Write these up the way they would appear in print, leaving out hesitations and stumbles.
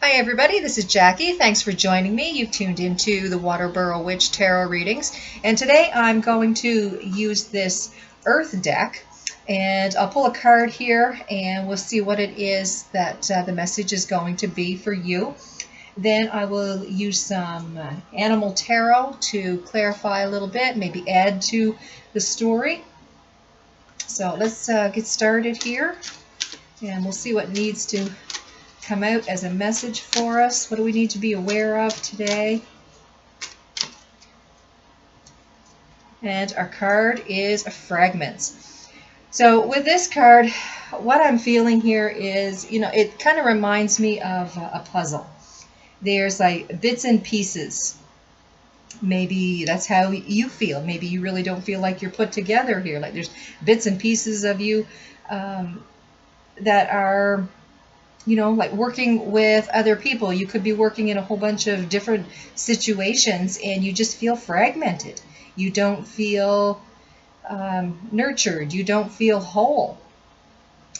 Hi everybody, this is Jackie. Thanks for joining me. You've tuned into the Waterboro Witch Tarot readings, and today I'm going to use this Earth deck, and I'll pull a card here and we'll see what it is that the message is going to be for you. Then I will use some animal tarot to clarify a little bit, maybe add to the story. So let's get started here, and we'll see what needs to come out as a message for us. What do we need to be aware of today? And our card is fragments. So with this card, what I'm feeling here is, it kind of reminds me of a puzzle. There's like bits and pieces. Maybe that's how you feel. Maybe you really don't feel like you're put together here. Like there's bits and pieces of you that are like working with other people. You could be working in a whole bunch of different situations and you just feel fragmented. You don't feel nurtured. You don't feel whole.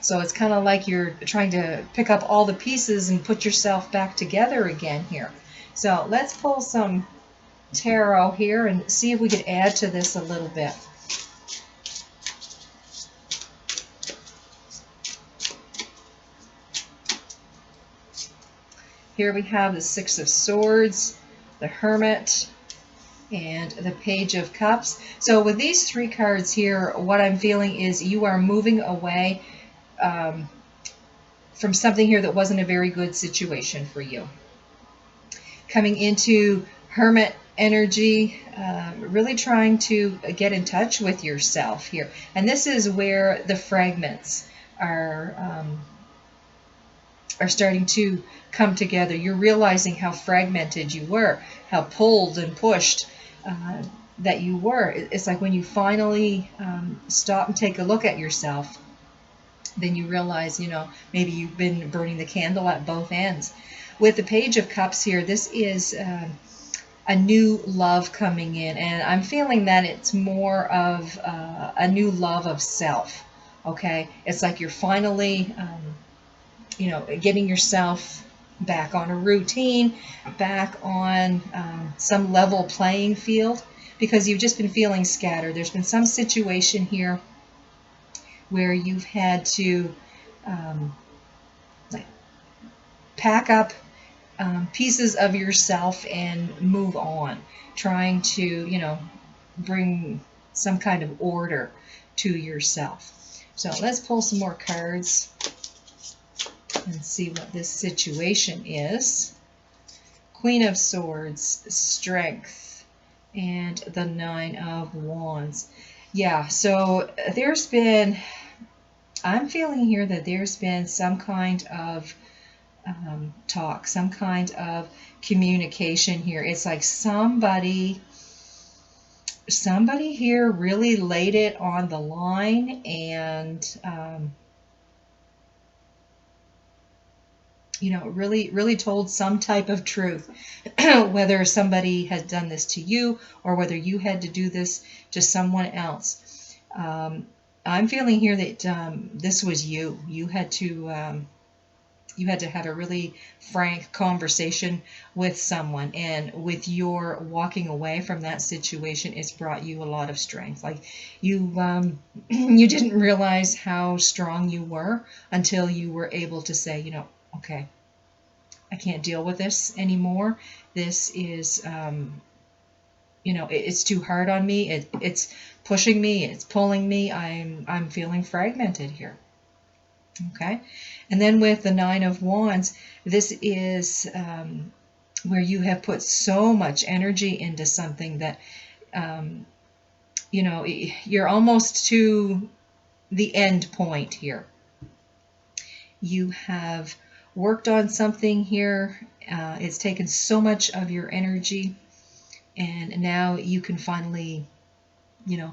So it's kind of like you're trying to pick up all the pieces and put yourself back together again here. So let's pull some tarot here and see if we could add to this a little bit. Here we have the Six of Swords, the Hermit, and the Page of Cups. So with these three cards here, what I'm feeling is you are moving away from something here that wasn't a very good situation for you. Coming into Hermit energy, really trying to get in touch with yourself here. And this is where the fragments are starting to come together. You're realizing how fragmented you were, how pulled and pushed that you were. It's like when you finally stop and take a look at yourself, then you realize, maybe you've been burning the candle at both ends. With the Page of Cups here, this is a new love coming in, and I'm feeling that it's more of a new love of self. Okay, it's like you're finally getting yourself back on a routine, back on some level playing field, because you've just been feeling scattered. There's been some situation here where you've had to pack up pieces of yourself and move on, trying to, bring some kind of order to yourself. So let's pull some more cards and see what this situation is. Queen of Swords, Strength, and the Nine of Wands. Yeah, so I'm feeling here that there's been some kind of talk, some kind of communication here. It's like somebody here really laid it on the line and really told some type of truth, whether somebody had done this to you or whether you had to do this to someone else. I'm feeling here that this was you. You had to have a really frank conversation with someone, and with your walking away from that situation, it's brought you a lot of strength. Like you you didn't realize how strong you were until you were able to say, okay, I can't deal with this anymore. This is it's too hard on me. It's pushing me, it's pulling me. I'm feeling fragmented here. Okay, and then with the Nine of Wands, this is where you have put so much energy into something that you're almost to the end point here. You have worked on something here. It's taken so much of your energy, and now you can finally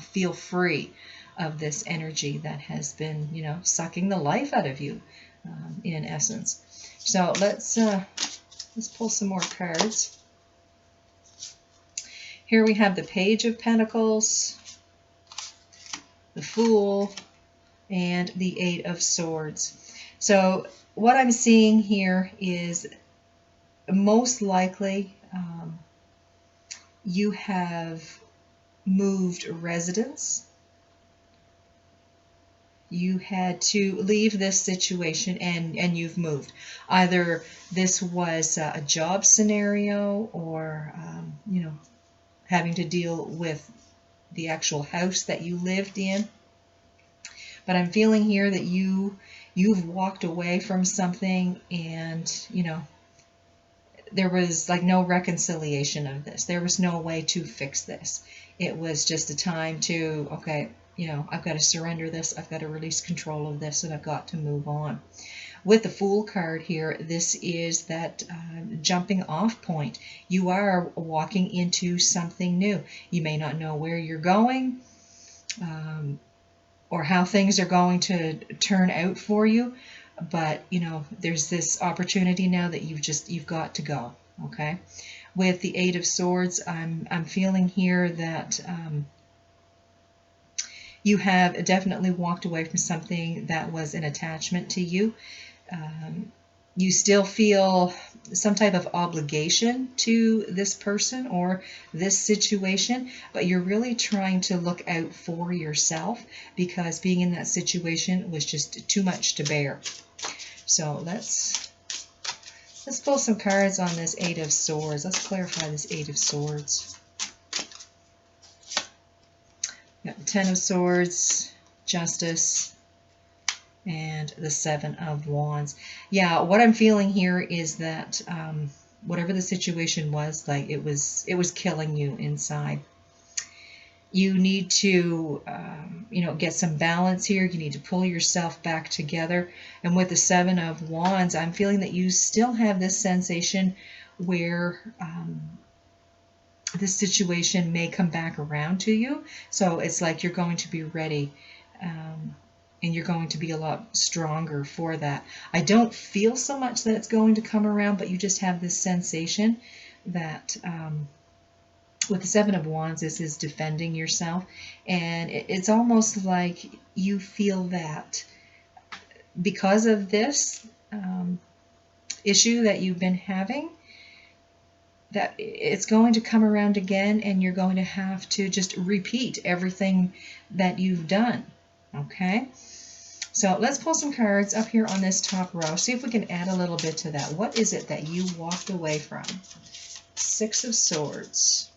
feel free of this energy that has been, sucking the life out of you, in essence. So let's pull some more cards. Here we have the Page of Pentacles, the Fool, and the Eight of Swords. So what I'm seeing here is most likely you have moved residence. You had to leave this situation and you've moved. Either this was a job scenario or, having to deal with the actual house that you lived in. But I'm feeling here that you've walked away from something and, there was like no reconciliation of this. There was no way to fix this. It was just a time to, okay, I've got to surrender this, I've got to release control of this, and I've got to move on. With the Fool card here, this is that jumping off point. You are walking into something new. You may not know where you're going or how things are going to turn out for you, but there's this opportunity now that you've got to go. Okay, with the Eight of Swords, I'm feeling here that you have definitely walked away from something that was an attachment to you. You still feel some type of obligation to this person or this situation, but you're really trying to look out for yourself because being in that situation was just too much to bear. So let's pull some cards on this Eight of Swords. Let's clarify this Eight of Swords. We got the Ten of Swords, Justice, and the Seven of Wands. Yeah, what I'm feeling here is that whatever the situation was, like it was killing you inside. You need to, get some balance here. You need to pull yourself back together. And with the Seven of Wands, I'm feeling that you still have this sensation where this situation may come back around to you. So it's like you're going to be ready. And you're going to be a lot stronger for that. I don't feel so much that it's going to come around, but you just have this sensation that with the Seven of Wands, this is defending yourself. And it's almost like you feel that because of this issue that you've been having, that it's going to come around again and you're going to have to just repeat everything that you've done. Okay? So let's pull some cards up here on this top row. See if we can add a little bit to that. What is it that you walked away from? Six of Swords.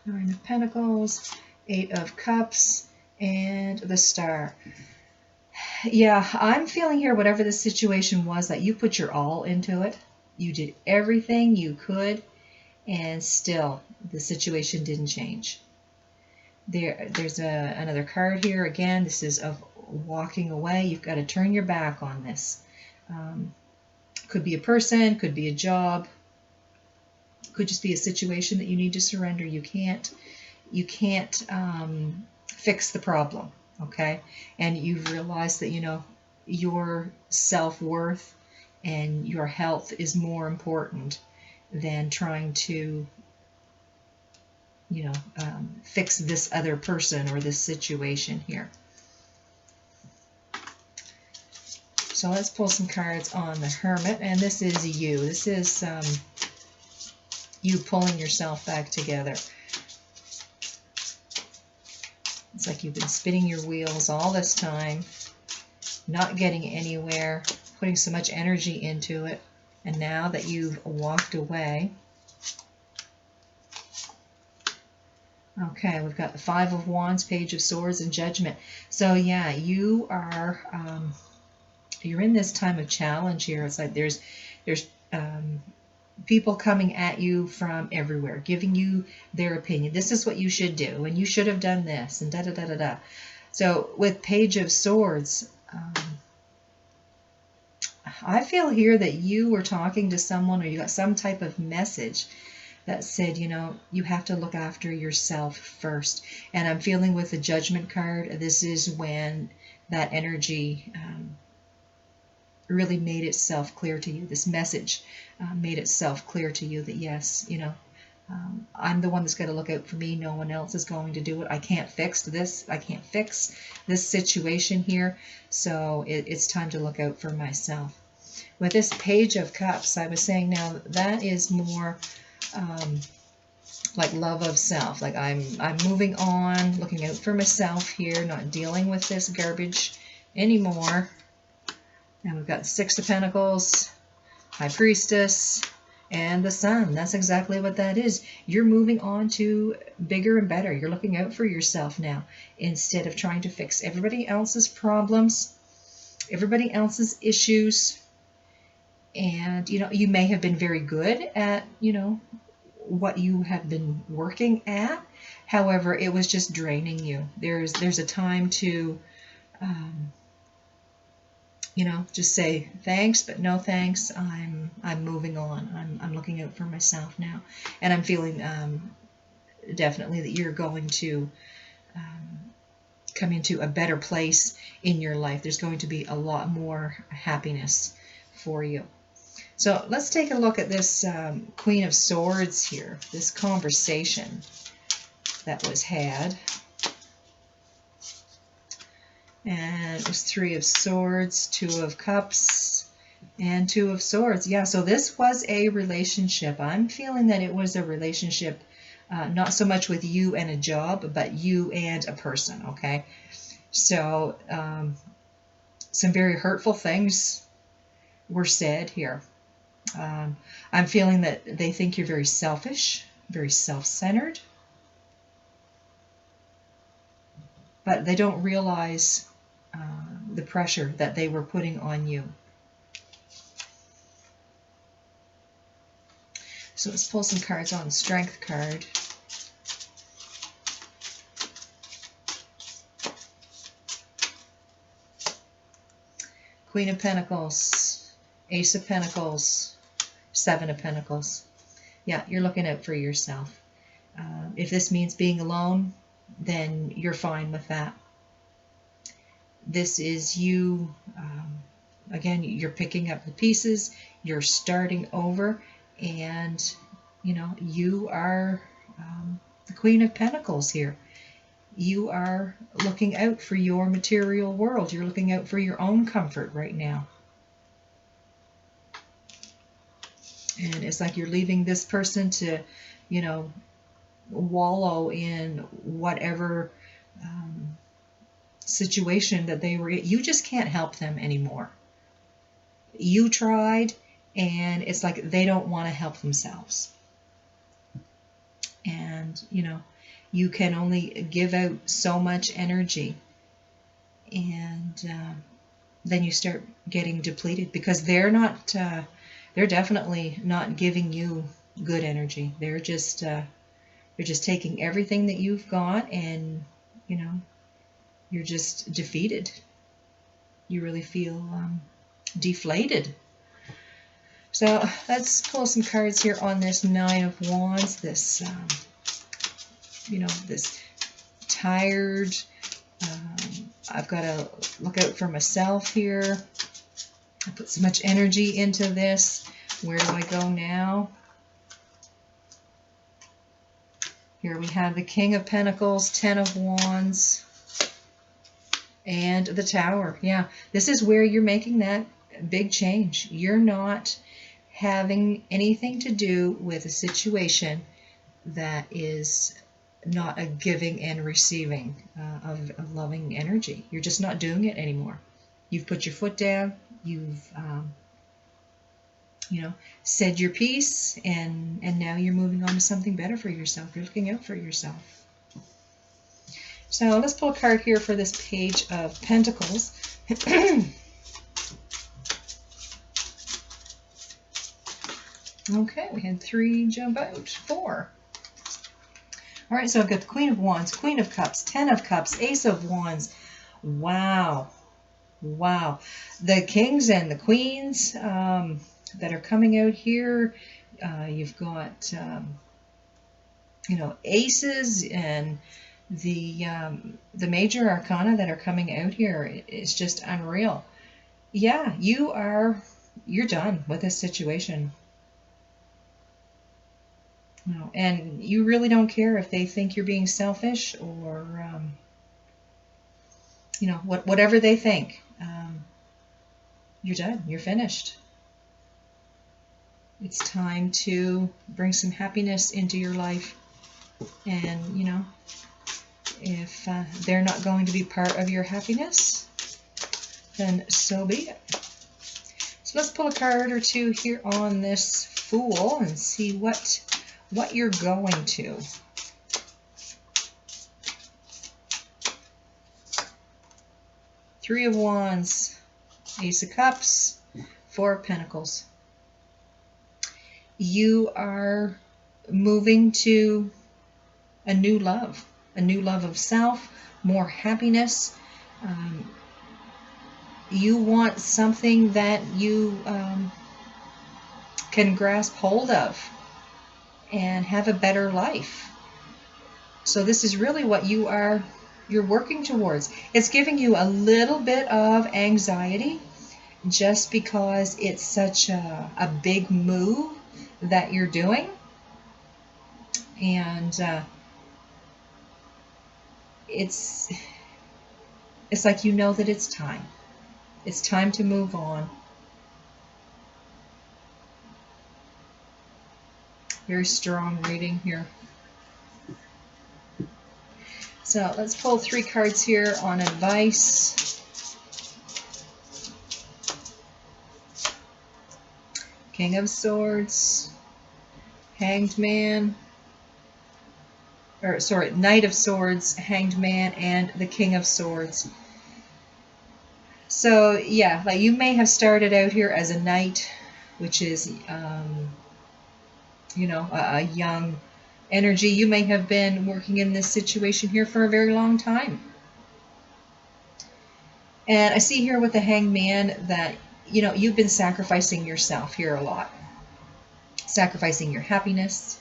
Nine of Pentacles. Eight of Cups. And the Star. Yeah, I'm feeling here whatever the situation was that you put your all into it. You did everything you could and still the situation didn't change. There's another card here. Again, this is of walking away. You've got to turn your back on this. Could be a person, could be a job, could just be a situation that you need to surrender. You can't fix the problem, okay? And you've realized that your self-worth and your health is more important than trying to fix this other person or this situation here. So let's pull some cards on the Hermit, and this is you. This is you pulling yourself back together. It's like you've been spinning your wheels all this time, not getting anywhere, putting so much energy into it, and now that you've walked away. Okay, we've got the Five of Wands, Page of Swords, and Judgment. So yeah, you are you're in this time of challenge here. It's like there's people coming at you from everywhere, giving you their opinion. This is what you should do, and you should have done this, and da da da da da. So with Page of Swords, I feel here that you were talking to someone, or you got some type of message that said, you have to look after yourself first. And I'm feeling with the Judgment card, this is when that energy really made itself clear to you. This message made itself clear to you that yes, I'm the one that's got to look out for me. No one else is going to do it. I can't fix this. I can't fix this situation here. So it's time to look out for myself. With this Page of Cups, I was saying now that is more like love of self. Like I'm moving on, looking out for myself here, not dealing with this garbage anymore. And we've got Six of Pentacles, High Priestess, and the Sun. That's exactly what that is. You're moving on to bigger and better. You're looking out for yourself now instead of trying to fix everybody else's problems, everybody else's issues. And, you may have been very good at, what you have been working at. However, it was just draining you. There's a time to, just say thanks, but no thanks. I'm moving on. I'm looking out for myself now, and I'm feeling definitely that you're going to come into a better place in your life. There's going to be a lot more happiness for you. So let's take a look at this Queen of Swords here, this conversation that was had. And it was Three of Swords, Two of Cups, and Two of Swords. Yeah, so this was a relationship. I'm feeling that it was a relationship, not so much with you and a job, but you and a person, okay? So some very hurtful things were said here. I'm feeling that they think you're very selfish, very self-centered, but they don't realize the pressure that they were putting on you. So let's pull some cards on the Strength card. Queen of Pentacles, Ace of Pentacles, Seven of Pentacles. Yeah, you're looking out for yourself. If this means being alone, then you're fine with that. This is you, again, you're picking up the pieces, you're starting over, and, you are the Queen of Pentacles here. You are looking out for your material world. You're looking out for your own comfort right now. And it's like you're leaving this person to, wallow in whatever situation that they were in. You just can't help them anymore. You tried, and it's like they don't want to help themselves. And, you can only give out so much energy. And then you start getting depleted because they're not, they're definitely not giving you good energy. They're just taking everything that you've got, and, you're just defeated. You really feel deflated. So let's pull some cards here on this Nine of Wands, this, this tired, I've got to look out for myself here. I put so much energy into this. Where do I go now? Here we have the King of Pentacles, Ten of Wands, and the Tower. Yeah, this is where you're making that big change. You're not having anything to do with a situation that is not a giving and receiving of loving energy. You're just not doing it anymore. You've put your foot down. You've said your piece, and now you're moving on to something better for yourself. You're looking out for yourself. So let's pull a card here for this Page of Pentacles. Okay, we had 3 jump out. 4. All right, so I've got the Queen of Wands, Queen of Cups, Ten of Cups, Ace of Wands. Wow. Wow. The kings and the queens that are coming out here. You've got, aces and the major arcana that are coming out here. It's just unreal. Yeah, you're done with this situation. No, and you really don't care if they think you're being selfish or, whatever they think. You're done. You're finished. It's time to bring some happiness into your life. And, if they're not going to be part of your happiness, then so be it. So let's pull a card or two here on this Fool and see what you're going to. Three of Wands, Ace of Cups, Four of Pentacles. You are moving to a new love of self, more happiness. You want something that you can grasp hold of and have a better life. So this is really what you're working towards. It's giving you a little bit of anxiety just because it's such a big move that you're doing. And it's like you know that it's time. It's time to move on. Very strong reading here. So let's pull 3 cards here on advice. King of Swords, Hanged Man, Knight of Swords, Hanged Man, and the King of Swords. So yeah, like you may have started out here as a knight, which is a young energy. You may have been working in this situation here for a very long time. And I see here with the Hanged Man that, you've been sacrificing yourself here a lot. Sacrificing your happiness.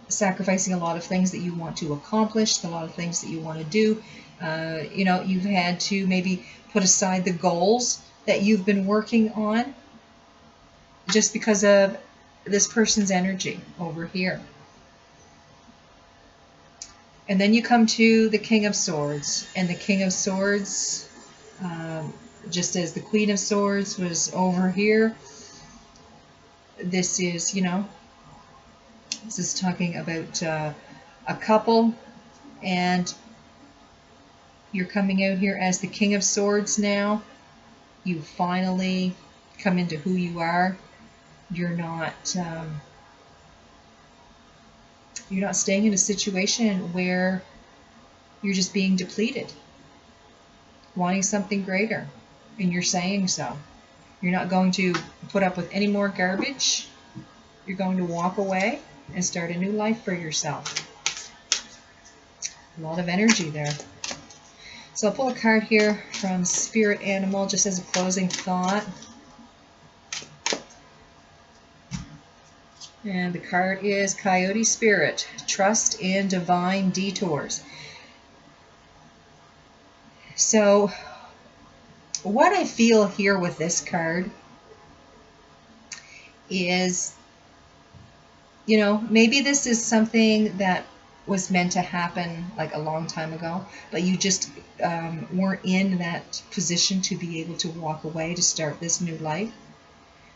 Sacrificing a lot of things that you want to accomplish, a lot of things that you want to do. You've had to maybe put aside the goals that you've been working on just because of this person's energy over here. And then you come to the King of Swords. And the King of Swords, just as the Queen of Swords was over here, this is, this is talking about a couple. And you're coming out here as the King of Swords now. You finally come into who you are. You're not staying in a situation where you're just being depleted, wanting something greater, and you're saying so. You're not going to put up with any more garbage. You're going to walk away and start a new life for yourself. A lot of energy there. So I'll pull a card here from Spirit Animal just as a closing thought. And the card is Coyote Spirit. Trust in divine detours. So what I feel here with this card is, maybe this is something that was meant to happen like a long time ago, but you just weren't in that position to be able to walk away to start this new life.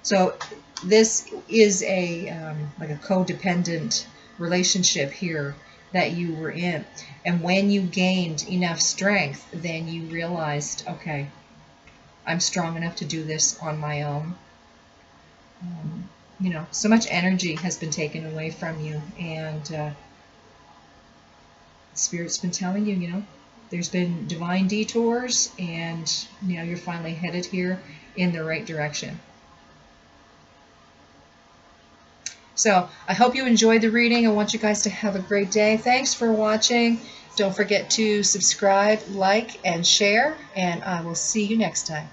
So this is like a codependent relationship here that you were in. And when you gained enough strength, then you realized, okay, I'm strong enough to do this on my own. So much energy has been taken away from you, and Spirit's been telling you, there's been divine detours, and you're finally headed here in the right direction. So I hope you enjoyed the reading. I want you guys to have a great day. Thanks for watching. Don't forget to subscribe, like, and share, and I will see you next time.